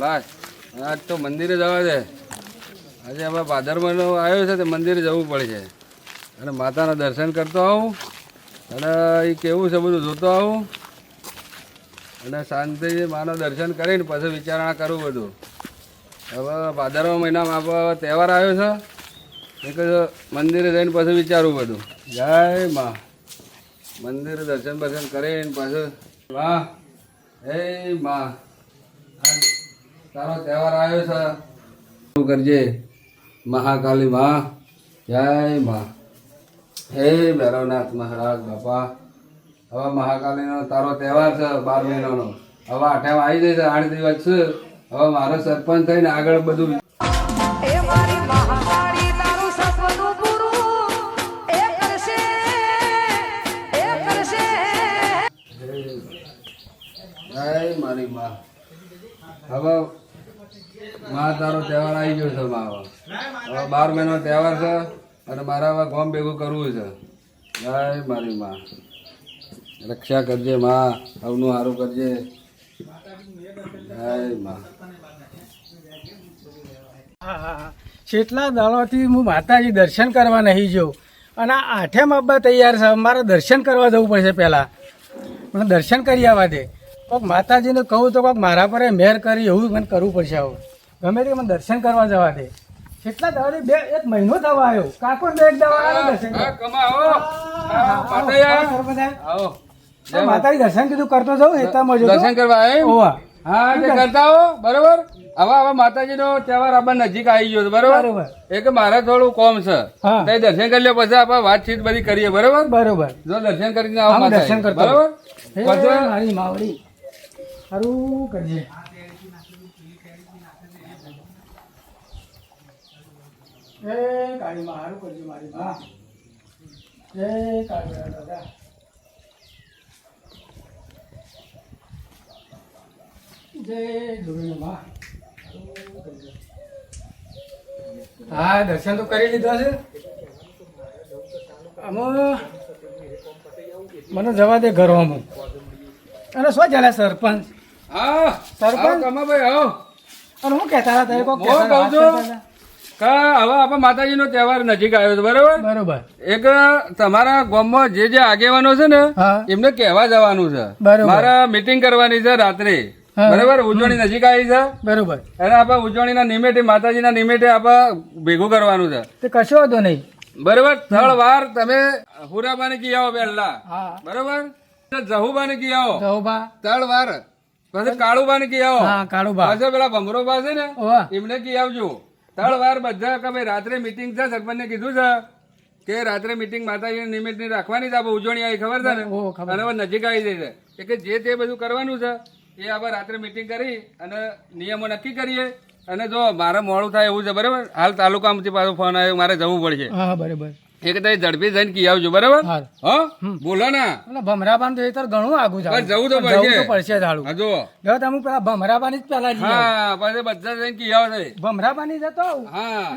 લાય આજ તો મંદિરે જવા દે. આજે હવે ભાદર મહિનો આવ્યો છે તે મંદિરે જવું પડશે અને માતાના દર્શન કરતો આવું અને એ કેવું છે બધું જોતો આવું અને શાંતિથી માનું દર્શન કરીને પછી વિચારણા કરું બધું. હવે ભાદરવા મહિનામાં આપણો તહેવાર આવ્યો છે એક મંદિરે જઈને પછી વિચારવું બધું. જય માં. મંદિરે દર્શન બર્શન કરીને પછી માં હે માં તારો તહેવાર આવ્યો છે શું કરજે મહાકાલી માં. જય માં. હે ભૈરવનાથ મહારાજ બાપા હવે મહાકાલીનો તારો તહેવાર છે 12 મહિનાનો. હવે 8 આવી જાય છે 8 દિવસ છે. હવે મારો સરપંચ થઈને આગળ બધું મારી માં. હવે માં તારો તહેવાર આવી ગયો છે માં. હવે 12 મહિનો તહેવાર છે અને મારા હવે ગામ ભેગું કરવું છે. જય મારી માં. રક્ષા કરજે માં. આવનું સારું કરજે. જય માં. કેટલા દાડોથી હું માતાજી દર્શન કરવા નહીં જો અને આ 8 આવવા તૈયાર છે. મારે દર્શન કરવા જવું પડશે પહેલાં. મને દર્શન કરી આવવા દે. કોઈક માતાજીને કહું તો કોઈક મારા પર મહેર કરી એવું મને કરવું પડશે. આવું ગમે તે મને દર્શન કરવા જવા દે. કેટલા દાડોથી 1 મહિનો થવા આવ્યો. કાકો એક દવા દર્શન માતાજી દર્શન કીધું કરતો જાઉં હેતામાં દર્શન કરવા આવ્યા. હા તે કરતા હો બરોબર. હવે માતાજીનો તહેવાર આપણે નજીક આવી ગયો છે બરોબર. એક મારે થોડું કોમ છે તે દર્શન કરી લે પછી આપણે વાતચીત બધી કરીએ બરોબર. બરોબર જો દર્શન કરીને આવો દર્શન કરતો બરોબર. પછી મારી માવડી સારું કરજે. એ કાળીમાં સારું કરજો મારી માં. જય કાળીમાં દાદા. જય ધોળીમાં. હા દર્શન તો કરી લીધા છે. આમાં મને જવા દે ઘરમાં. અને શું ચાલે સરપંચ? હા સરપંચ કમાભાઈ આવો. અને હું કહેતા હતા હું કહું છું કે હવે આપણે માતાજીનો તહેવાર નજીક આવ્યો છે બરોબર. બરોબર. એક તમારા ગામમાં જે આગેવાનો છે ને એમને કહેવા જવાનું છે. મારે મીટિંગ કરવાની છે રાત્રે બરોબર. ઉજવણી નજીક આવી છે બરોબર. અને આપણે ઉજવણીના નિમિત્તે માતાજીના નિમિત્તે આપણે ભેગું કરવાનું છે. તે કશો વાંધો નહીં બરોબર. 3 વાર તમે હુરાબાને કી આવો પહેલા બરોબર. જહુબાને કી આવો 3 વાર. પછી કાળુબાને કી આવો. પછી પેલા ભમરોબા છે ને એમને કી આવજો 3 વાર. બધા કે ભાઈ રાત્રે મીટિંગ છે સરપંચને કીધું છે કે રાત્રે મીટિંગ માતાજીના નિમિત્તે રાખવાની છે. આપણે ઉજવણી આવી ખબર છે ને અને હવે નજીક આવી જાય છે કે જે તે બધું કરવાનું છે એ આપણે રાત્રે મીટિંગ કરી અને નિયમો નક્કી કરીએ. અને જો મારે મોડું થાય એવું છે બરાબર. હાલ તાલુકામાંથી પાછો ફોન આવ્યો મારે જવું પડશે. હા બરાબર. એક તો ઝડપી જઈને કી આવજો બરાબર. હા બોલો ને ભમરાબાન તો એ તો ઘણું આગું છે. જવું તો પડશે. હા જો તમે પેલા ભમરાબાની જ પેલા હા પછી બધા જઈને કી આવે છે. ભમરાબાની જતો હા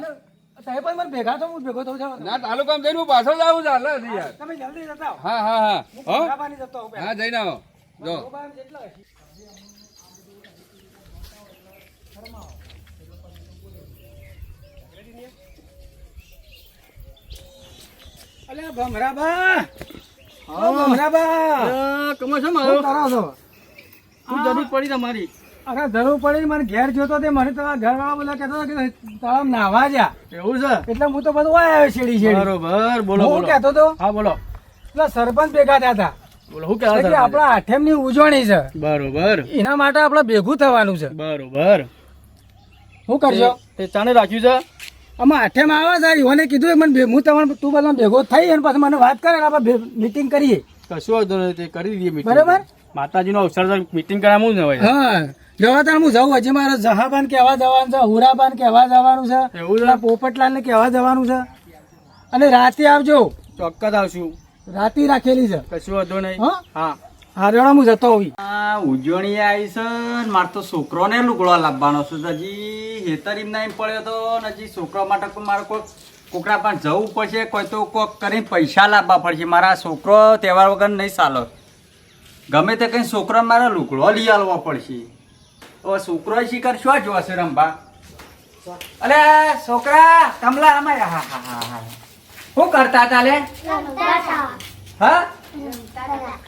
તમે પણ મને ભેગા તો હું ભેગો થઉં છું. ના તાલુકામાં જઈને હું પાછો જ આવું ચાલે યાર. તમે જલ્દી જતા હા હા હા ભમરાબાની જતો હા જઈને આવો. જો અલ્યા ભમરાબા. ભમરાબા કમો છો મારો કરો છો? શું જરૂર પડી તમારી? અરે જરૂર પડી. મને ઘેર જોતો તે મને તો ઘરવાળા બધા કહેતો કે તળાવ નાવા જા. એવું છે? એટલે હું તો બધું આવ્યો શેડી. બરોબર. બોલો હું કહેતો તો. હા બોલો. પેલા સરપંચ ભેગા થયા હતા. બોલો શું કહેતા હતા? આપણા 8 ની ઉજવણી છે. બરોબર. એના માટે આપણે ભેગું થવાનું છે. બરોબર. શું કરશો? તે ચાને રાખ્યું છે. આમાં 8 આવે છે. એને કીધું મને હું તમને તું બધા ભેગો થઈ અને પછી મને વાત કરે આપણે મીટિંગ કરીએ. કશું વાંધો નહીં તે કરી દઈએ મીટિંગ. બરાબર. માતાજીનો અવસર મીટિંગ કરાવવું ને ભાઈ. હા જવા તાર હું જાઉં. હજી મારે જહાબાન કહેવા જવાનું છે, હુરાબાન કહેવા જવાનું છે, એવું છે. પોપટલાલ ને કહેવા જવાનું છે. અને રાતે આવજો. ચોક્કસ આવશું. રાતે રાખેલી છે. કશું વાંધો નહીં. હા હા રેડા હું જતો હોવી. ઉજવણી આવી છે. મારે તો છોકરોને લુગડો લાવવાનો છે. હજી હેતર એમ ના એમ પડ્યો તો હજી છોકરા માટે મારે કોઈ કોકરા પણ જવું પડશે. કોઈ તો કોક કરીને પૈસા લાવવા પડશે. મારા છોકરો તહેવાર વગર નહીં ચાલો. ગમે તે કઈ છોકરા મારે લુગડો લઈ આવવો પડશે. ઓ છોકરો શિખર શું જોશે રંભા? અલે છોકરા કમલા અમારે હા હા હા હા શું કરતા હતા લે? હા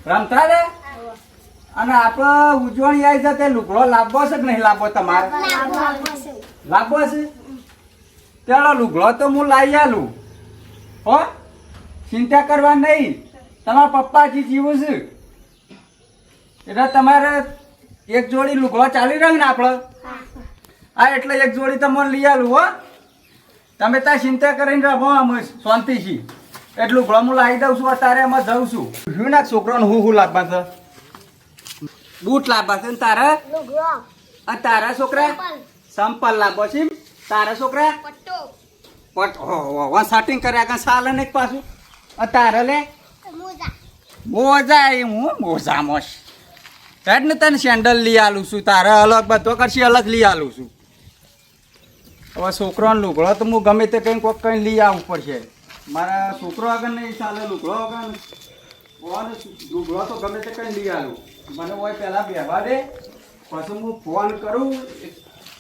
રમતા લે. અને આપણે ઉજવણી આવી છે તે લુગડો લાવવો છે કે નહીં લાવવો તમારે? લાવવો છે. ચાલો લુગડો તો હું લાવી આલું હો, ચિંતા કરવા નહીં. તમારા પપ્પાજી જીવું છે એટલે તમારે એક જોડી લુગડો ચાલી રહ્યો ને આપણે. હા એટલે એક જોડી તમને લઈ આલું હો. તમે ત્યાં ચિંતા કરીને રહો અમે શાંતિથી. એટલું લુગડો હું લાવી દઉં છું. અત્યારે એમાં જઉં છું. શું ના છોકરાને હું લાવવા છે? બૂટ લાવવા છે ને તારે? અને તારા છોકરા સંપલ લાવવો છે. તારા છોકરા પટ સાટિંગ કર્યા કાં સાલે ને પાછું. તારે લે મોજા હું મોજા મોશ હેડ ને તને સેન્ડલ લઈ આલું છું. તારે અલગ બધો કરશી અલગ લઈ આલું છું. હવે છોકરાનો લુગડો તો હું ગમે તે કંઈ કોઈક કંઈ લઈ આવવું પડશે. મારા છોકરો આગળ નહીં ચાલે લુગડો આગળ. લુગડો તો ગમે તે કંઈ લઈ આલું. મને હોય પહેલાં બેહવા દે પછી હું ફોન કરું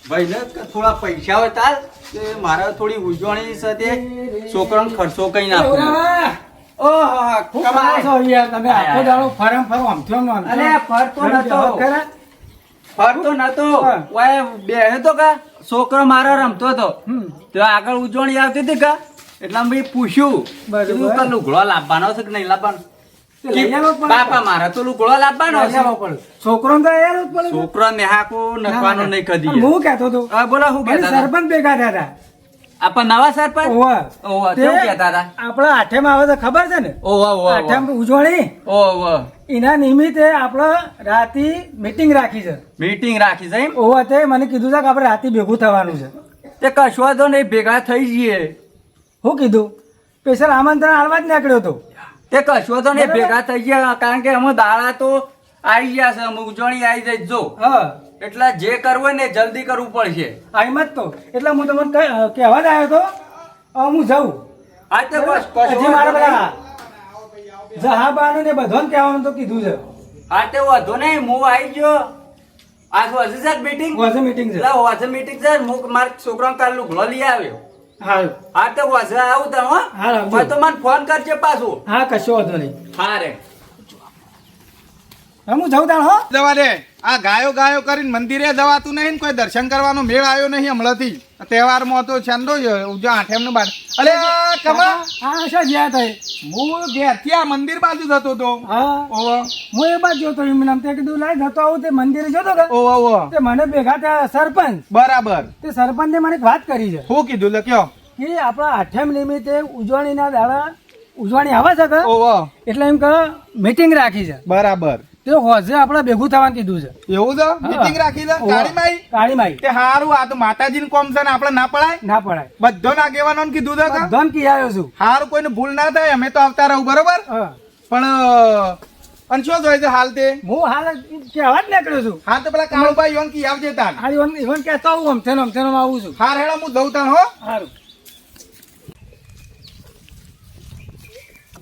ભાઈને થોડા પૈસા હોય તાર તે મારે થોડી ઉજવણી સાથે છોકરાનો ખર્ચો કઈ નાખો. છોકરો મારો રમતો હતો તો આગળ ઉજવણી આવતી હતી કા એટલે મેં પૂછ્યું લુગડો લાવવાનો છે કે નહીં લાવવાનો? બાપા મારા તો લુગડો લાવવાનો. છોકરો છોકરો મેહાકો નખવાનો નહીં કદી. હું કેતો હતો બોલો હું સરપંચ ભેગા થયા હતા. આપણા નવા સરપંચ કેવું કહેતા હતા? આપડા આઠેમ આવે તો ખબર છે ને? આઠેમ ઉજવણી એના નિમિત્તે આપણે રાતે મીટિંગ રાખી છે. મીટિંગ રાખી છે એમ? ઓવા તે મને કીધું છે કે આપણે રાતે ભેગું થવાનું છે. તે કશો તો નહીં ભેગા થઈ જઈએ. શું કીધું? સ્પેશિયલ આમંત્રણ આલવા જ નીકળ્યો હતો. તે કશો તો નહીં ભેગા થઈ ગયા કારણ કે અમે દાડા તો આવી ગયા છે. અમે ઉજવણી આવી જાય જો એટલે જે કરવું હોય ને જલ્દી કરવું પડશે. આમ જ તો એટલે હું તમને કહેવા જ આવ્યો હતો. હું જાઉં આ તો બસ હજી મારા બધા જહાબાનું ને બધાને કહેવાનું તો કીધું છે. હા તે વધુ નહીં હું આવી ગયો. આજ હજી છે મીટિંગ? વાજે મીટિંગ છે. વાજે મીટિંગ છે. હું મારા છોકરાને કાલ લુગડો લઈ આવ્યો. હા તો વાજે આવું તમે હો તો મને ફોન કરજે પાછું. હા કશો વાંધો નહીં. હા રે હું જાઉં તાણ હો. જવા દે. આ ગાયો ગાયો કરીને મંદિરે જવાતું નહીં ને કોઈ દર્શન કરવાનો મેળ આવ્યો નહીં હમણાંથી. તહેવારમાં તો છંદો ઉજો આઠેમ નું બાદ. અરે કમા હા શા જ્યાં થાય હું ઘેરથી આ મંદિર બાજુ જતો હતો. હા ઓવો હું એ બાજુ જોતો એમને તે કીધું લાઈ જતો આવું તે મંદિરે જતો કે ઓવો ઓવો તે મને ભેગા થયા સરપંચ. બરાબર. તે સરપંચે મને એક વાત કરી છે શું કીધું લે કયો? કે આપણા આઠમ નિમિત્તે ઉજવણીના દાડા ઉજવણી આવે છે કે ઓવો એટલે એમ કે મીટિંગ રાખી છે. બરાબર. તે હોજે આપણે ભેગું થવાનું કીધું છે. એવું છે? મીટિંગ રાખી છે કાળીમાઈ? કાળીમાઈ તે હારું. આ તો માતાજીનું કોમ છે ને આપણે ના પડાય. ના પડાય. બધો નાગેવાનો કીધું છે કે ધન કી આવ્યો છું. હારું કોઈને ભૂલ ના થાય અમે તો આવતા રહું. બરોબર. પણ અને શું જોઈ છે હાલ તે? હું હાલ કહેવા જ નીકળ્યો છું. હા તો પેલા કાળુભાઈ યોન કી આવજે તાન. હા ઈવન કહેતો આવું આમ તેનો આવું છું. હાર હેડો હું દઉં તાન હો. સારું.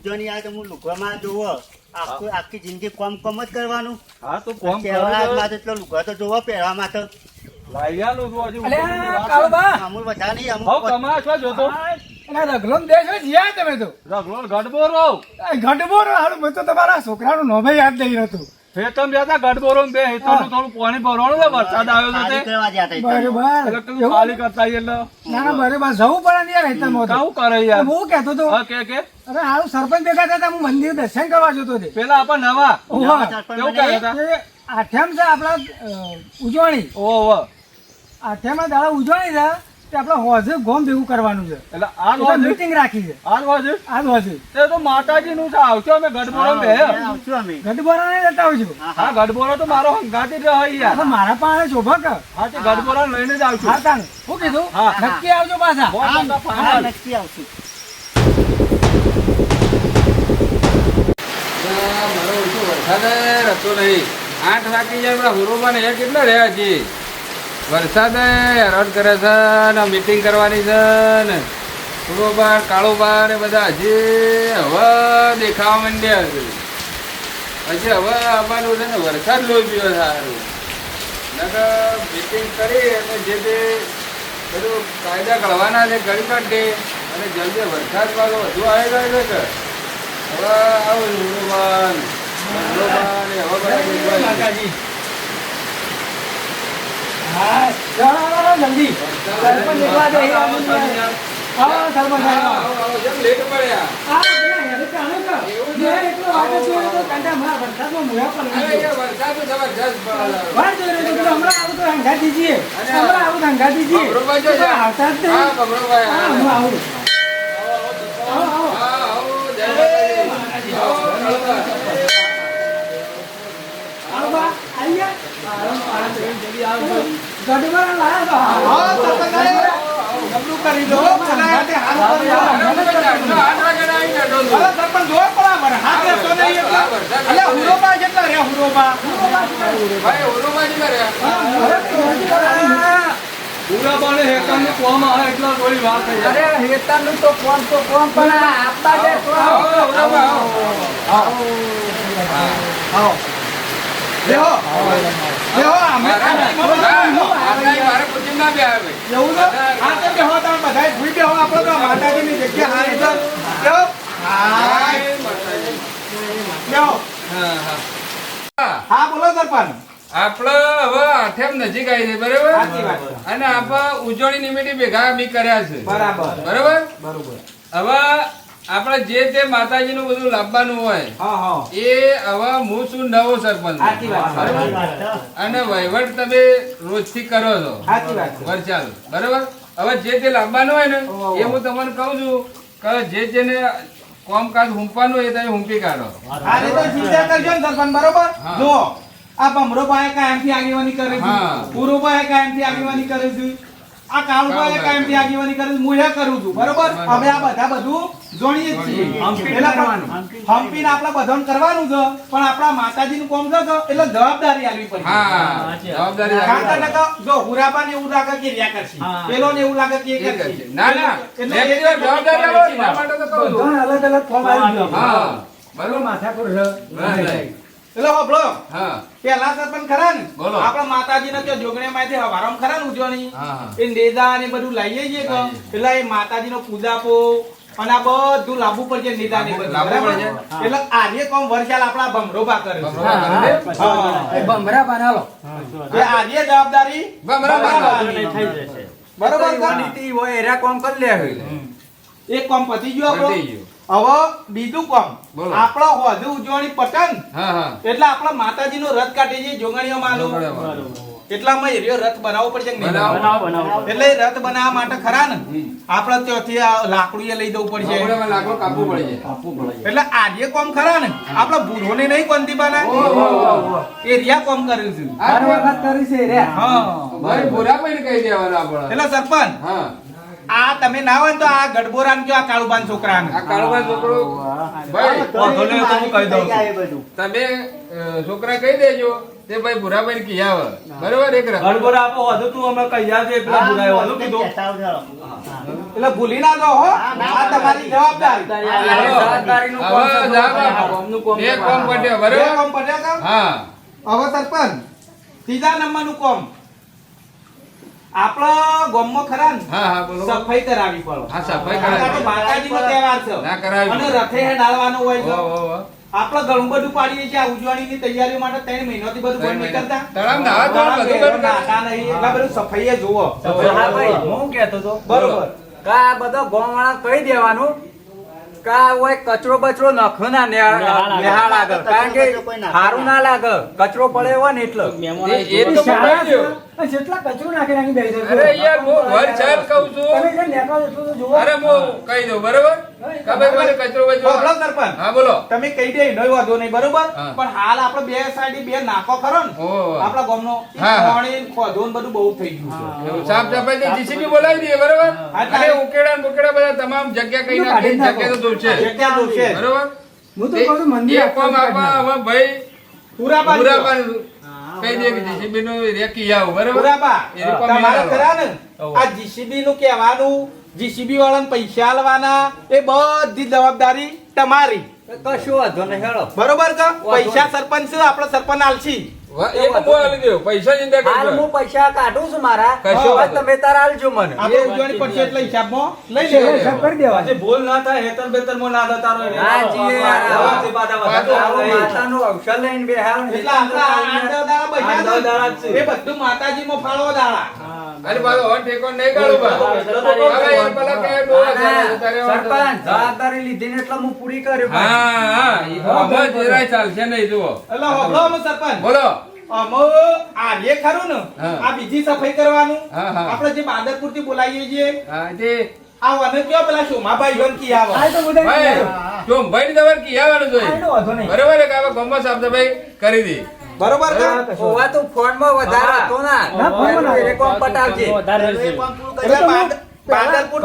જો નહીં આ તો હું લુગવામાં જોવો આખી જિંદગી કોમ જ કરવાનું. હા તો કોમ તહેવારમાં એટલો લુગવા તો જોવો પહેરવા માટે અલ્યા કાળુબા અમૂલ વધારે નહીં અમુક એના રગલોમ દેશો જ્યાં તમે તો ગઢબોરો ગઢબોરો હારું મેં તો તમારા છોકરાનું નોમે યાદ નહીં હતું. હેતમ બેતા ગઢબોરો બે હેતમ થોડું પાણી ભરવાનું છે. વરસાદ આવ્યો છે ખાલી કરવા જ્યાં હતા બરોબર એટલે તું ખાલી કરતા આવીએ એટલે ના ના બરોબર જવું પડે ને યાર હેતમ કાવું કરે યાર. હું કહેતો હતો હા કે અરે હારું સરપંચ ભેગા થતા હું મંદિર દર્શન કરવા જતો હતો. પેલા આપણ નવા ઓહો. કેવું કરે હતા? એ આઠમ છે આપણા ઉજવણી. ઓહો આઠમના દાડા ઉજવણી છે તે આપણે હોજે ગોમ ભેગું કરવાનું છે. એટલે આ એટલે મીટિંગ રાખી છે. આ વાજે આજ હોજે તે તો માતાજી નું છે. આવશો અમે ગઢબોરો બે આવશું અમે. ગઢબોરા ને જતા આવજો. હા ગઢબોરો તો મારો હંગાતી જ હોય યાર. હવે મારા પાસે શોભા કર. હા તે ગઢબોરો લઈને જ આવશું. હા તાણ શું કીધું? હા. નક્કી આવજો પાછા. હા નક્કી આવશું. મારો ઓછો વરસાદ રહેતો નહીં. 8 વાગી જાય પેલા હુરુમાં ને એ કેટલા રહ્યા છે. વરસાદ હેરાન કરે છે ને મીટિંગ કરવાની છે ને હુરુબા કાળુબા ને બધા હજી હવે દેખાવા માંડ્યા છે. હજી હવે આવવાનું છે ને વરસાદ લોહી પીવો સારું નકર મિટિંગ કરી અને જે તે બધું કાયદા ઘડવાના છે ઘડી કાઢે અને જલ્દી વરસાદ પાછો વધુ આવી જાય છે કે હવે આવું હુરોબાન એવા બધા કાકાજી હા ચાલો જલ્દી સરપંચ એકલા દે હા સરપંચ જેમ લેટ પડ્યા હા યાર ચાલો તો એવું મેં એકલો વાગે જોયો તો કંટા માં વરસાદમાં મુયા પણ અરે યાર વરસાદ તો જબરજસ્ત પડે વાત જોઈ રહ્યો તો હમણાં આવું તો હંગા દીજીએ હમણાં આવું તો હંગા દીજીએ બબરોભાઈ જો યાર. આવતા જ નહીં હા બબરોભાઈ હા આવો. હું આવું આવો હા આવો જય માતાજી. આવો, આવો. આવો બા આયા ગડબડ લાયા તો હા સરપંચ નબળું કરી દો ચલાયા તે હાલ કરી દો. આઠ વાગે આવી જતો હતો. અરે સરપંચ જોર પડાવર હાથ રહેતો નહીં એટલે અલ્યા હુરોબા કેટલા રહ્યા હુરોબા ભાઈ હુરોબાજી કર્યા પૂરા બાણે હેકાનું કોમ આવે એટલા થોડી વાત થઈ અરે હેતરનું તો કોમ પણ આ આપતા જે આવો, હુરોબા, આવો. લેહો લેહો અમે મારે પૂછી ના બે આવે એવું તો આ તો બેહો તમે બધાય ભૂઈ બેહો આપણે તો માતાજીની જગ્યા હારી છે બેહો હા બેહો હા બોલો સરપંચ આપડે હવે આઠેમ નજીક આવી છે બરાબર સાચી વાત છે. અને આપણે ઉજવણી નિમિત્તે ભેગા બી કર્યા છે બરાબર બરાબર બરોબર હવે આપણે જે તે માતાજીનું બધું લાવવાનું હોય હા હા એ હવે હું છું નવો સરપંચ સાચી વાત છે. અને વહીવટ તમે રોજથી કરો છો સાચી વાત છે. વરચાલ બરાબર હવે જે તે લાવવાનું હોય ને એ હું તમને કહું છું કે જે જેને કામકાજ હુંપવાનું હોય એ તમે હુંપી કાઢો આજે તો ચિંતા કરજો ને સરપંચ બરોબર હા. જો આ ભમરો ભાઈ કાયમથી આગેવાની કરે છે હા. પૂરો ભાઈ કાયમથી આગેવાની કરે છે આ કાળુ ભાઈ કાયમથી આગેવાની કરે છે હું એ કરું છું બરોબર હવે આ બધા બધું જોણીએ જ છીએ એટલે હમ્પીને આપણે બધાને કરવાનું છે પણ આપણા માતાજીનું કામ છે કે એટલે જવાબદારી આલવી પડે હા જવાબદારી કારણ કે રાખવી નકર જો હુરાબાને એવું લાગે કે રહ્યા કરશે પેલો ને એવું લાગે કે એ પડે. કરશે ના ના એટલે એક દિવસ જવાબદારી આલો, એના માટે તો કહું છું. અલગ અલગ ફોર્મ આવી ગયો હા બરોબર માથાકૂટ બરાબર. એટલે હોભળો હા પેલા સરપંચ ખરા ને બોલો. આપણા માતાજીને ત્યાં જોગણીમાંથી હવારમ ખરા ને ઉજવણી હા, હા. એ નેદા ને બધું લાવીએ છીએ કે એટલે એ માતાજીનો પૂજાપો અને આ બધું લાવવું પડશે નેદા ને બધું લાવવું બરાબર? પડશે. એટલે આજે કોમ વર્ષાલ આપણા ભમરોબા કરે છે. બમરોબા કરે છે? હા. બમરા બનાલો એ આજે જવાબદારી બમરોબા ભમરોબાની. બરોબર છે? નીતિ હોય એરા કોમ કરી લે એક કોમ પતી ગયો આપણો. પતી ગયું. હવે બીજું કોમ બોલો. આપણો હોજુ ઉજવણી પતંગ હા હા એટલે આપણા માતાજીનો રથ કાઢીએ છીએ જોગણીઓમાં આલું. એટલામાં એરિયો રથ બનાવવો પડશે કે નહીં? બનાવો. એટલે એ રથ બનાવવા માટે ખરા ને આપણે ત્યાંથી આ લાકડું લઈ જવું પડશે આપણે લાકડું કાપવું પડે છે. એટલે આજે કોમ ખરા ને આપણે ભૂરોને નહીં કોનથી બના એ રિયા કોમ કર્યું છે આ વખત કરી છે રે હા ભાઈ ભૂરા ભાઈને કહી દેવાનું આપણે. એટલે સરપંચ હા આ તમે ના હોય ને તો આ ગડબોરાન કયો આ કાળુબાન છોકરાને આ કાળુભાઈ છોકરો ભાઈ તમે છોકરા કહી દેજો તે ભાઈ ભૂરાભાઈ કી આવે બરોબર એક રખ. ગડબડ આપો વધુ તું અમે કહી જાજે પેલા બુરાયો વધુ કીધું એટલે ભૂલી ના જાઓ હો આ તમારી જવાબદારી જવાબદારીનું કોમ હવે છે. જા બાપ. એક કોમ પટ્યો બે બરોબર કોમ પટ્યા કામ? હા હવે સરપંચ ત્રીજા નંબરનું કોમ આપણા ગામમાં ખરા ને હા હા બોલો સફાઈ કરાવવી પડે હા સફાઈ કારણ કે આ તો કરાવી માતાજીનો તહેવાર છે ના કરાવી. અને રથે ડાળવાનો હોય છે ઓ, ઓ, ઓ. આપણે ઘણું બધું પાડીએ છીએ આ ઉજવણીની તૈયારીઓ માટે 3 મહિનાથી બધું બંધ નહીં કરતા તળાવ નાહવા ધોવા બધું બંધ કરે. નાતા નહીં એટલા બધું સફાઈએ જોવો હા ભાઈ હું કહેતો તો બરોબર કા બધો ગામવાળા કહી દેવાનું કા ઓય કચરો બચરો નખો ના નિહાળ આગળ કારણ કે સારું ના લાગે કચરો પડે હોય ને એટલે એ તો પકડી લ્યો. જેટલા કચરો નાખી નાખી બેસી જશે. અરે યાર હું વરસાદ કહું છું તમે જે નેકાળો એટલું તો જુઓ. અરે હું કહી દઉં બરોબર ખબર પડે કચરો બચરો બોલો સરપંચ હા બોલો તમે કહી દે નહીં વાંધો નહીં બરોબર હા. પણ હાલ આપણે બે સાઈડ બે નાકો ખરો ને ઓહો. આપણા ગામનો હા, હા. પાણી ખોદો ને બધું બહુ થઈ ગયું છે એવું સાફ સફાઈ તો જીસીબી બોલાવી દઈએ બરોબર હા, અને ઉકેડા ને બુકેડા બધા તમામ જગ્યા કઈ નાખી જગ્યા તો દૂર છે જગ્યા દૂર છે બરોબર હું તો કહું છું મંદિર એ કોમ આપવા હવે ભાઈ પુરાબા પુરાબા કહી દે કે જીસીબી નું રેકી આવું બરોબર પુરાબા એ લોકો તમારે મેળવવા. ખરા ને ઓહો. આ જીસીબી નું કહેવાનું જીસીબી વાળાને પૈસા આલવાના એ બધી જવાબદારી તમારી કશું વાંધો નહીં હેળો બરોબર કે પૈસા સરપંચ છે, આપણે સરપંચ આલશી એ તો હું આલી દઉં. પૈસા ચિંતા હાલ કરજો. હું પૈસા કાઢું છું મારા કશો હવે તમે તારા આલજો મને આપણે ઉજવણી પડશે એટલે હિસાબમાં લઈ લેવા. હિસાબ કરી દેવા. પછી ભૂલ ના થાય હેતર બેતરમાં ના થતા રહે. હા, જી, આવાથી પાછા વધારે આવો આવે. માતાનું અવસર લઈને બેહાવ ને એટલે આપણા આ 8-10 દાડા બચ્યા આઠ દસ દાડા જ છે. છે. એ બધું માતાજીમાં ફાળો દાડા. અને પાછો હવે ઠેકો નહીં કાઢું બા. હવે એ પેલા કયા ડોહા ચાલે છે, તારે વાંધો નહીં. સરપંચ જવાબદારી લીધી ને એટલે હું પૂરી કર્યું હા, એ તો હવે જરાય ચાલશે નહીં, જુઓ. એટલે હોભળો અમે સરપંચ. બોલો. અમે આ જે ખરું ને હા. આ બીજી સફાઈ કરવાનું હા, હા. આપણે જે બાદરપુર થી બોલાવીએ છીએ હા, તે આ વને કયો પેલા શોમાભાઈ યોન કી આવે આ તો બધા ભાઈ, જો ભાઈ તમારે કીયાવાનું જોઈએ. આનો વાંધો નહીં. બરોબર છે કે હવે ગામમાં સાફ સફાઈ કરી દી. બરોબર કે ઓવા તો ફોનમાં વધારે હા. હતો ના ના, ફોનમાં ના. એ કોમ પટાવજે એટલે બાદરપુર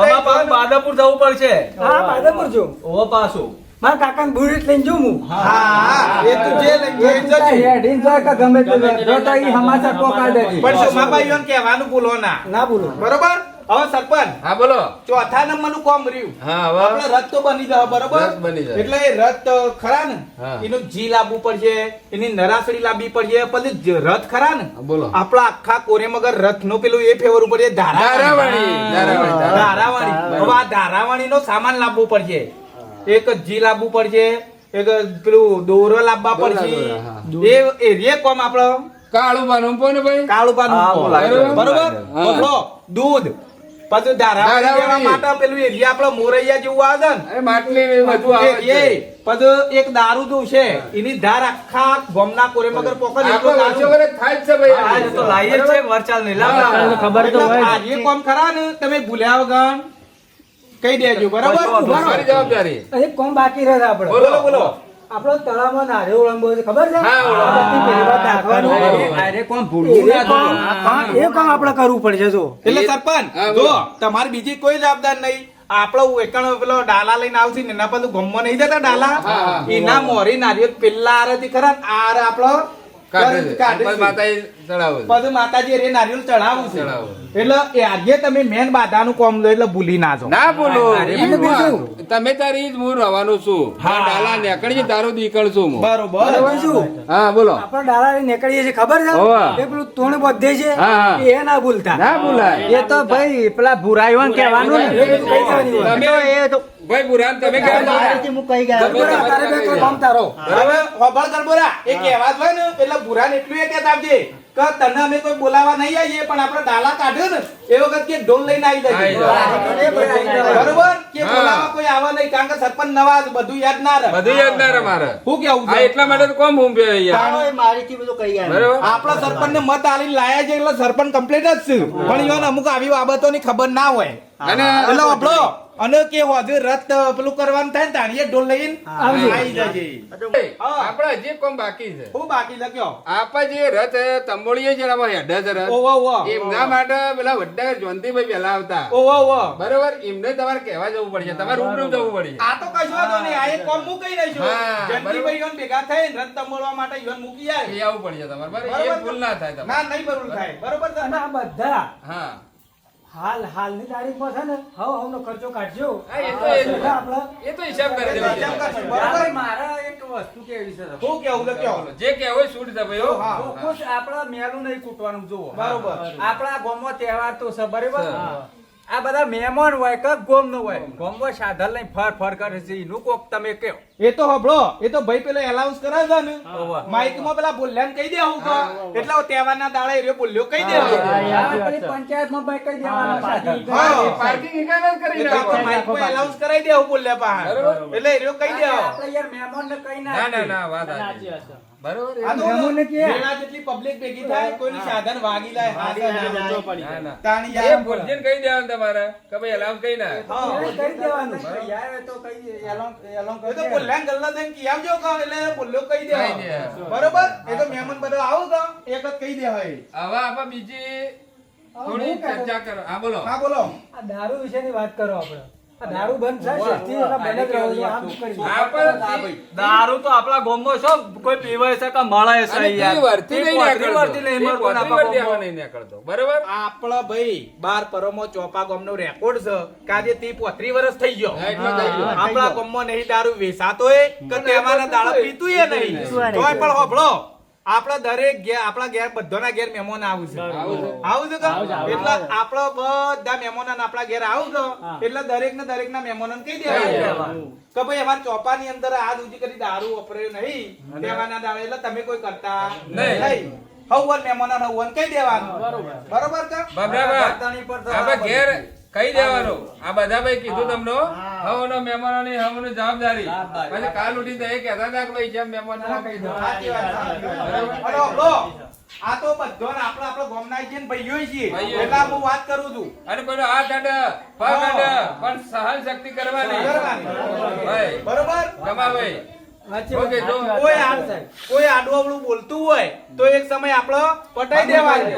બાદાપુર જવું પડશે હા પાદરપુર જો ઓ પાછું મારા કાકાને બુરીટ લઈને જઉં હું. હા એ તું જે લઈ જજે. હેડીને જાય કે ગમે તે જાય. જો તો ઈ સમાચાર પહોંચાડી દેજે. પણ શોમાભાઈ યોન કહેવાનું ભૂલો ના ના બોલો. બરોબર હવે સરપંચ હા, બોલો. ચોથા નંબરનું કોમ રહ્યું હા, હવે આપણે રથ તો બની જાય બરોબર રથ બની જાય. એટલે એ રથ ખરા ને હા. એનું જી લાવવું પડશે એની નરાસડી લાવવી પડશે પછી જે રથ ખરા ને હા, બોલો. આપણા આખા કોરેમગર રથ નું પેલું એ ફેવરવું પડશે ધારાવાણી. ધારાવાણી હવે આ ધારાવાણી નો સામાન લાવવું પડશે એક જી લાવવું પડશે એક પેલું દોરો લાવવા પડશે દોરા, હા. એ કોમ આપડે કાળું બાનું પોને ભાઈ. કાળુબાનું બરાબર. બરોબર હા. બબલો, દૂધ પછી ધારાવાણી ધારાવાણી. લેવા માટે પેલું એરિયા આપડે મોરૈયા જેવું આવે છે ને એ માટલી ને બધું આવે એ છે. પછી એક દારૂ દઉં છે એની ધાર આખા ગોમના કોરેમગર પોકર એટલો આપણે વર્ષો દારૂ. વર્ષ થાય જ છે ભાઈ. આ તો લાઈએ જ છે વરચાલ નહીં હા. લાવતા ખબર તો એટલે હોય. આ જે કામ ખરા ને તમે ભૂલ્યા વગર કહી દેજો બરાબર તમારી જવાબદારી. એક કોમ બાકી રહે આપણે. બોલો. બોલો આપણો તળાવમાં નારિયેળ ઓળંબો છે, ખબર છે? હા, ઓળંબો. આ બધી પેલી વાત નાખવાનું. અરે કોણ ભૂલવું એ ના કામ- જોઈએ. એ કામ આપણે કરવું પડશે જો. એટલે સરપંચ હા, જો બોલો. તમારી બીજી કોઈ જવાબદાર નહીં આપણો એકણ પેલો ડાલા લઈને આવશે ને એના પર ગમમાં નહીં જતા ડાલા હા, હા. એના મોરી નારિયેળ પેલા આરતી ખરા ને આ આરે આપણો કાઢે છે. કાઢે છે. પછી માતાએ ચડાવે છે. પછી માતાજી રે નારિયેળ ચડાવું છે ચડાવું. એટલે એ આજે તમે મેન બાધાનું કોમ લો એટલે ભૂલી ના જાઓ ના બોલો. એટલે બીજું. તમે તારી જ હું રહેવાનું છું. હા. ડાલા નીકળી તારું દીકળ છું હું. બરોબર બરાબર શું? હા, બોલો. આપણે ડાળા નીકળીએ છીએ, ખબર છે? હોવા. એ પેલું તોણ બધે છે હા, હા. એ ના ભૂલતા. ના બોલાય. એ તો ભાઈ પેલા ભુરાઈઓને કહેવાનું ને. એ બધું કઈ જવાની વાત. તમે એ તો ભાઈ બુરાન તમે કહો છો. મારાથી હું કહી ગયા ગરબડા તારે બે કોઈ કામ તારો. હવે હોબળ ગરબોરા એ કહેવાત હોય ને એટલે બુરાન એટલું એ કહેતા આવજે કે તને અમે કોઈ બોલાવા નહીં આવીએ પણ આપણે ડાલા કાઢ્યો ને એ વખત કે ઢોલ લઈને આવી આવી જજો જાય. બરોબર કે હા. બોલાવા કોઈ આવે નહીં કારણ કે સરપંચ નવા જ બધું યાદ ના રહે બધું યાદ ના રહે મારે. શું કેવું આ છે એટલા માટે તો કોમ ઊંઘે અહીંયા. તારો એ મારીથી બધું કહી ગયા બરાબર. આપણા સરપંચ ને મત આલીને લાયા છે એટલે સરપંચ કમ્પ્લીટ જ છે પણ ઈવન અમુક આવી બાબતોની ખબર ના હોય અને એટલે આપણો અને કે હોજે રથ પેલું કરવાનું થાય ને તાણીએ ઢોલ લઈને આવજે. આવી જજે હા. આપણે હજી કોમ બાકી છે. શું બાકી લખ્યો આપણે જે રથ તંબોળીએ છે ને આમાં હેડે છે રથ. ઓવો ઓવો એમના માટે પેલા વડ્ડા જોનતીભાઈ પહેલા આવતા. ઓવો ઓવો બરોબર. એમને તમારે કહેવા જવું પડશે. તમારે રૂબરૂ જવું પડશે. આ તો કશો વાંધો નહીં આ એક કોમ હું કહી દઈશું હા, જયંતિભાઈ ઈવન ભેગા થઈ રથ તંબોળવા માટે ઈવન મૂકી એ જાય આવવું પડશે તમારે. બરાબર. એ ભૂલ ના થાય તમારે. ના નહીં બરોબર થાય બરોબર છે અને આ બધા હા. હાલની તારીખમાં છે ને હવનો ખર્ચો કાઢજો. હા, એ તો એ જ. બધા આપણે એ તો હિસાબ કરી દેવો હિસાબ છે. કરશું, બરાબર, બરોબર મારા એક વસ્તુ કેવી છે શું કેવું લખ્યો જે કહેવું હોય છૂટ છે ભાઈ હો. હા. ચોખ્ખું જ આપણા મેલું નહીં કૂટવાનું જુઓ બરોબર આપણા ગામમાં તહેવાર તો છે બરાબર હા. આ બધા મહેમાન હોય કે ગોમ નો હોય ગોમમાં સાધન લઈને ફર કરે છે એનું કોક તમે કહો એ તો હબળો એ તો ભાઈ પેલો એલાઉન્સ કરાવે છે ને હોવે. માઈક માં પેલા બોલ્યા કહી દે હું એટલે તહેવારના દાડા એ બોલ્યો કહી દે પેલી પંચાયતમાં ભાઈ કઈ દેવાનું સાધન. હા. પાર્કિંગ એકાદ જ કરી એટલે આપણે નાખો. માઈક માં એલાઉન્સ કરાવી દે હું બોલ્યા પાહે બરોબર. એટલે એ કહી દે આપણે યાર મહેમાનને કઈ ના ના ના વાત સાચી. બરોબર. આ તો મહેમાનને કે? વેળા જેટલી પબ્લિક ભેગી થાય કોઈની સાધન વાગી લાય હાથ ના ના તાણી એ યાર ભુરજીને કહી દેવાનું તમારે કે ભાઈ એલાઉન્સ કહી ના. હા. એ કરી દેવાનું. ભાઈ યાર એ તો કઈ એલોંગ એ તો બોલ્યા ને ગલ્લા દઈને કી આવજો કા એટલે બોલ્યો કહી દે કહી દે. બરોબર એ તો મહેમાન બધા આવો કા એક જ કહી દે હોય હવે આપણે બીજી થોડી ચર્ચા કરો. હા, બોલો. હા બોલો આ દારૂ વિશેની વાત કરો આપણે. આ દારૂ બંધ થાય શેઠથી એટલે બંધ જ રહેવું જોઈએ. આમ શું કરીએ? આપણે દારૂ તો આપણા ગામમાં શું કોઈ પીવાય છે કે મળે છે અને યાર. તે વર્તી નહીં તે નીકળતો. વર્તી નહીં તે મળતો ને વર્તી આપણા વર્તી ગામમાં. નહીં નીકળતો. બરોબર. આપણા ભાઈ બાર પરોમો ચોપા ગામનો રેકોર્ડ છે કે આજે 30-35 વર્ષ થઈ ગયો હા, એટલો થઈ ગયો. આપણા ગામમાં નહીં દારૂ વેચાતો કે તહેવારના દાડા પીતું એ નહીં તોય પણ હોભળો આપણા દરેક ઘેર આપણા ઘેર બધાના ઘેર મહેમાન આવું છે આવું છે કે? એટલે આપણા બધા મહેમાનો આપણા ઘેર આવું છે એટલે દરેક ના મહેમાનો કહી દેવાનું કે ભાઈ અમારા ચોપાની અંદર આ સુધી કરી દારૂ વપરાયો નહીં દેવાના દાડે એટલે તમે કોઈ કરતા નહીં. હવન મહેમાનો હવન કહી દેવાનું બરોબર કે? આપણે ઘેર કહી દેવાનું આ બધા ભાઈ કીધું તમને હવનો મહેમાનોની હવનો જવાબદારી પછી કાલ ઉઠી તો એ કહેતા હતા કે ભાઈ જેમ મહેમાનો કહી દો. સાચી વાત છે. અને લો, આ તો બધાને આપણા ગામના છે ને ભાઈઓ છીએ એટલે હું વાત કરું છું અને પેલો હાથ અડે પગ અડે પણ સહન શક્તિ કરવાની ભાઈ બરોબર તમા ભાઈ ઓકે જો કોઈ આડું બોલતું હોય તો એક સમય આપણે પટાઈ દેવાનું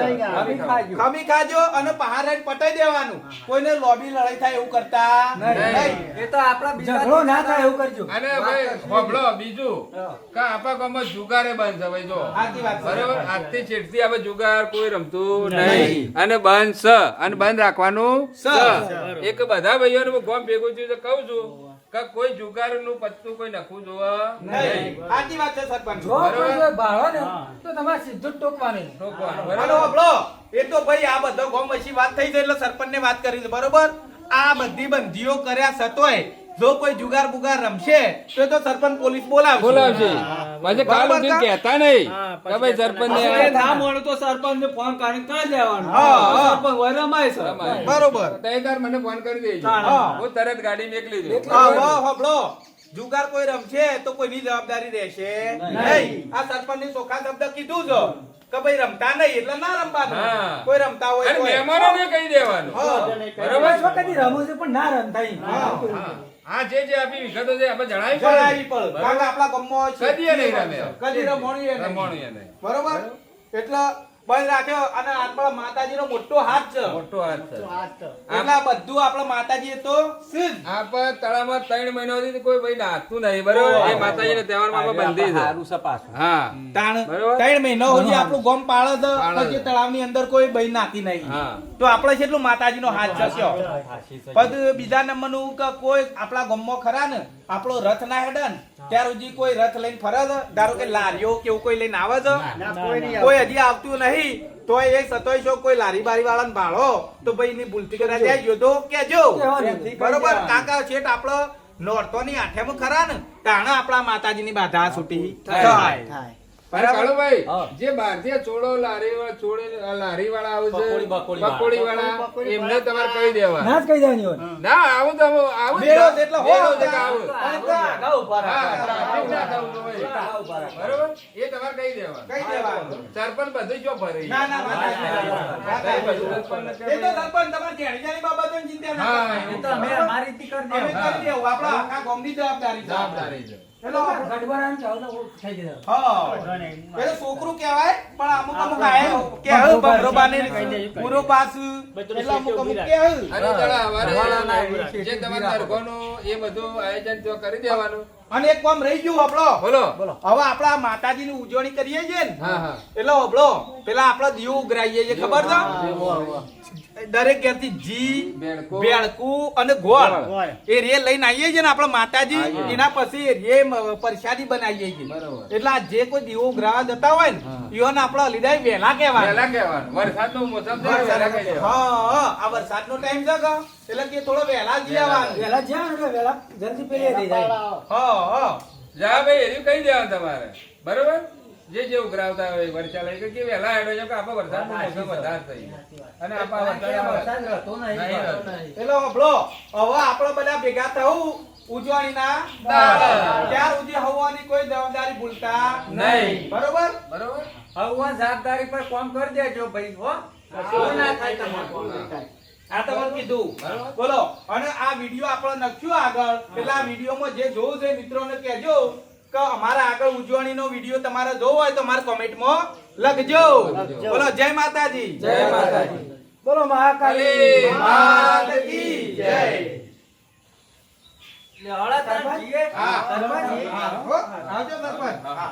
ખમી ખાજો અને પહાડ રહીને પટાઈ દેવાનું કોઈને લોબી લડાઈ થાય એવું કરતા નહીં. એ તો આપણા ઝઘડો ના થાય એવું કરજો. અને ભાઈ હોભળો બીજું કે આપણા ગામમાં જુગારે બંધ છે ભાઈ જો સાચી વાત છે. બરોબર આજથી છેડથી આપણે જુગાર કોઈ રમતું નહીં અને બંધ છે અને બંધ રાખવાનું છે. એક બધા ભાઈઓને હું ગામ ભેગું થયું તો કહું છું કે કોઈ જુગાર નું પત્તું કોઈ નખવું જોવા નહીં. સાચી વાત છે સરપંચ. જો કોઈ ભાળો ને તો તમારે સીધું જ ટોકવાનું. રોકવાનું, હાલો બરોબર? આપણો એ તો ભાઈ આ બધો ગામ વચ્ચે વાત થઈ છે એટલે સરપંચ ને વાત કરી છે બરોબર. આ બધી બંધીઓ કર્યા સતોય જો કોઈ જુગાર બુગાર રમશે તો સરપંચ પોલીસ બોલાવશે. બોલાવશે પછી કાલ બરોબર ઉઠીને કા? કહેતા નહીં કે ભાઈ સરપંચ એ ના મળે તો સરપંચ ને ફોન કરીને કહી દેવાનું હા. સરપંચ હોય રમાય છે બરોબર. તૈયાર મને ફોન કરી દેજો હા. હું તરત ગાડી મેકલી દઉં હા, વાહ, હોભળો. જુગાર કોઈ રમશે તો કોઈની જવાબદારી રહેશે નહીં. આ સરપંચ ની ચોખ્ખા શબ્દ કીધું છે કે ભાઈ રમતા નહીં એટલે ના રમવાનું. હા. કોઈ રમતા હોય અને તો. મહેમાનોને કહી દેવાનું હા. બરોબર બસ વખતે રમવું છે પણ ના રમતા. હા. હા જે આપી વિગતો છે આપણે જણાવી જણાવી પડે. કારણ કે આપણા ગામમાં કદીએ નહીં રમે. કદી રમણીએ નહીં. રમણીએ નહીં. બરોબર એટલે બંધ રાખ્યો અને આપણા માતાજીનો મોટો હાથ છે મોટો હાથ છે એટલે આ બધું આપણા માતાજી તો સિદ્ધ. આપણે તળાવમાં 3 મહિનાથી કોઈ ભાઈ નાખતું નહીં બરોબર એ માતાજીના તહેવારમાં આપણે બંધી છે સારું છે પાછું. હા તાણ બરોબર. 3 મહિના સુધી આપણું ગામ પાળે છે પાળે છે. પછી તળાવની અંદર કોઈ બઈ નાતી નહીં હા. તો આપણે કેટલું માતાજીનો હાથ જશે પછી બીજા નંબરનું કે કોઈ આપણા ગામમાં ખરા ને આપણો રથ ના હેડે ને ત્યાર સુધી કોઈ રથ લઈને ફરે છે ધારો કે લારીઓ કે એવું કોઈ લઈને આવે છે કોઈ હજી આવતું નહીં તો એ સતોય છો કોઈ લારી બારી વાળાને ભાળો તો ભાઈ ની ભૂલથી કદાચ આવી ગયો તો કેજો બરોબર. કાકા છેટ આપણો નોરતોની આઠેમાં ખરા ને તાણે આપણા માતાજીની બાધા છૂટી થાય. અને કાળુભાઈ, જે બહારથી ચોળો લારી વાળા આવે છે બકોડી વાળા એમને તમારે કહી દેવા ના જ કહી દેવાની હોય. ના આવું તો આવું જ મેળો છે એટલે મેળો હો, છે કે આવું. અને ત્યાં હા, ટ્રાફિક ના થવું જોઈએ. બરોબર એ તમારે કહી દેવા કહી દેવાનું. સરપંચ બધું જો ફરે ના, ના, ના, એ તો સરપંચ તમારે જેણી બાબતોની ચિંતા ના હા, કરવાની. એ તો અમે અમારી રીતે કરી અમે દેવું. કરી દેવું. આપણા આખા ગામની જવાબદારી છે. જવાબદારી છે એટલે ગઢવાડાનું ચાલો તો થઈ જશે. હા. પેલો છોકરું કહેવાય પણ અમુક આયા કે હવે ભમરોબાને પૂરો પાસ એટલે અમુક કે હવે. અને તારા અમારે જે તમારા દરગાહનું એ બધું આયોજન તો કરી દેવાનું. અને એક કામ રહી ગયું આપણો બોલો હવે આપણા માતાજીની ઉજવણી કરીએ છીએ ને હા હા એટલે આપણો પેલા આપણા દીવો ઉઘરાઈએ છીએ ખબર છે દરેક ઘેરથી જી બેડકો, બેડકું અને ગોળ ગોળ. એ રે લઈને આવીએ છીએ ને આપણા માતાજી એના પછી રે પ્રસાદી બનાવીએ છીએ બરોબર. એટલે આ જે કોઈ દીવો ઉઘરાવા જતા હોય ને ઈઓને આપણા લીધા વહેલા કહેવાય વહેલા કહેવાનું વરસાદનું મોસમ છે વહેલા કહી દેવાનું. હા આ વરસાદનો ટાઈમ છે કે એટલે કે થોડો વહેલા જઈ આવવાનું વહેલા જ્યાં એટલે વહેલા જલ્દી પેલી થઈ જાય. હા જા ભાઈ એનું કહી દેવાનું તમારે બરોબર જે ઉઘરાવતા હોય વરસાદ લઈ કે વહેલા હેડો છો કે આપણે વરસાદનું મોસમ વધારે થઈ અને આપણે વરસાદ એટલે હબળો હવે આપણે બધા ભેગા થવું ઉજવણીના દાડે. ત્યાર સુધી હવાની કોઈ જવાબદારી ભૂલતા નહીં. બરોબર બરોબર હવે જવાબદારી પર કામ કરી દેજો ભાઈ હો શું ના થાય તમારે. આ તમે કીધું બોલો અને આ વિડીયો આપણે નાખ્યું આગળ એટલે આ વિડીયોમાં જે જોવું છે મિત્રોને કહેજો કે અમારા આગળ ઉજવણીનો વિડીયો તમારે જોવો હોય તો અમારા કોમેન્ટમાં લખજો બોલો જય માતાજી જય માતાજી. બોલો મહાકાલી કાલી માત કી જય એટલે હળા તાર જીએ. હા સરપંચ. હા, હો, આવજો સરપંચ હા